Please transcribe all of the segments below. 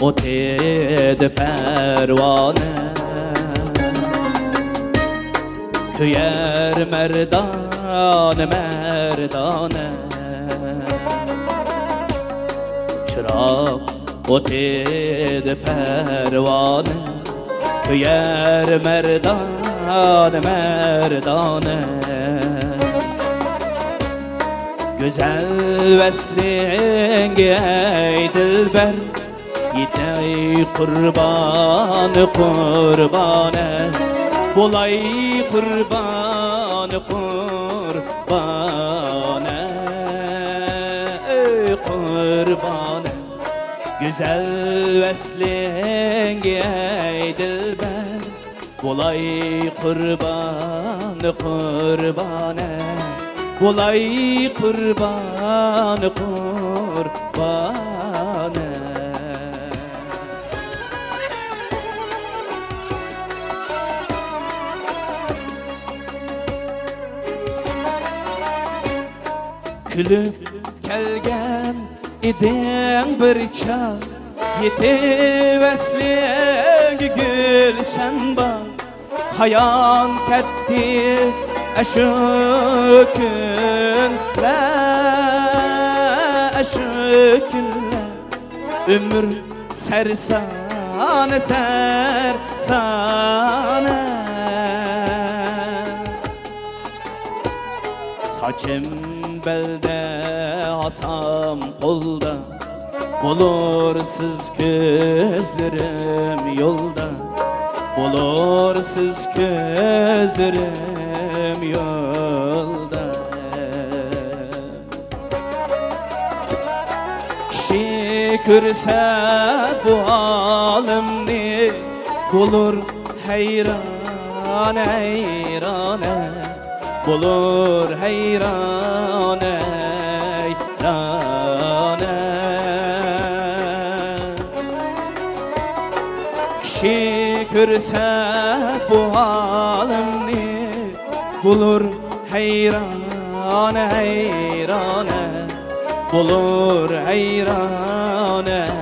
otedi pervane. Küyer merdane merdane, çırak otedi pervane. Küyer merdane merdane, güzel veslin ey dilber, yitey kurbanı kurbane. Bulay kurbanı kurbane, ey kurbane. Güzel veslin ey dilber, bulay kurbanı kurbane. Bulay kurbanı kurbane. Külüp kelgen idin bir çağ, yetivesliğe gülşen bak. Hayan ketti eşükünle, ömür sersane sersane. Saçım belde, hasam kolda, bulursuz gözlerim yolda. Bulursuz gözlerim yolda. Kişi görse bu halimni, bulur heyran heyrane. Bulur heyran heyrane. Kişi görse bu halimni, bulur heyran heyrane. Bulur heyran heyrane.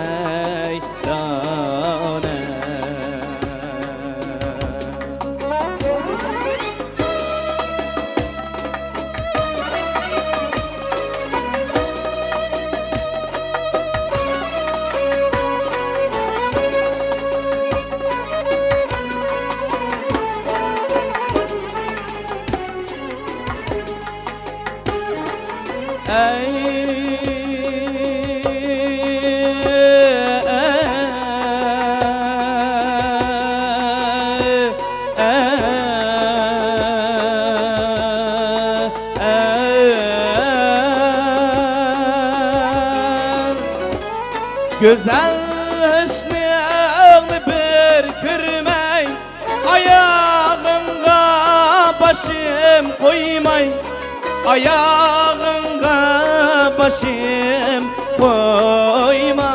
Güzel hüsnüğünü bir kürmey, ayağınga başım koymay. Ayağınga başım koymay.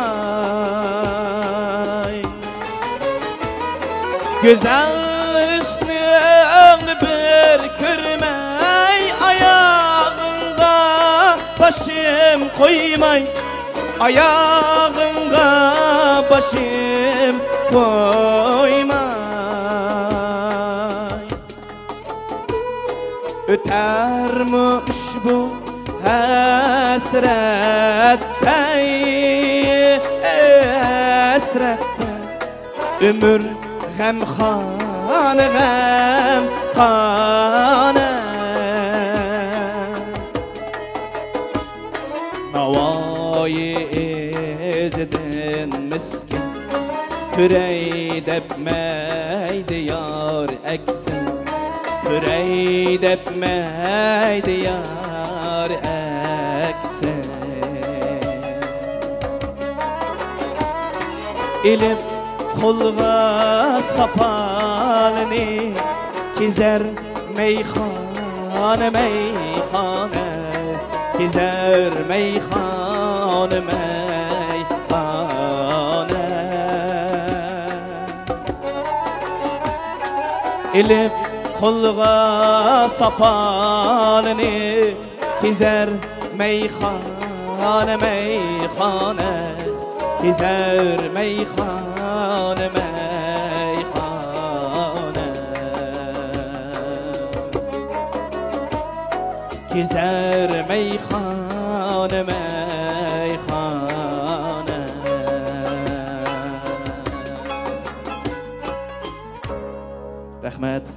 Güzel hüsnüğünü bir kürmey, ayağınga başım koymay. Ayağınga başım koymay. Ötermiş bu hasrette, hasrette. Ömür gamxane gamxane. Havayı ezdin miskin, kürey depmeydi yar eksin. Kürey depmeydi yar eksin. İlip kolga sapalını, kizer meyhane meyhane. Kizer meyhane meyhane. Elip kolga sapalını, kizer meyhane meyhane. Gezer meyhane meyhane, gezer meyhane meyhane. Rahmet.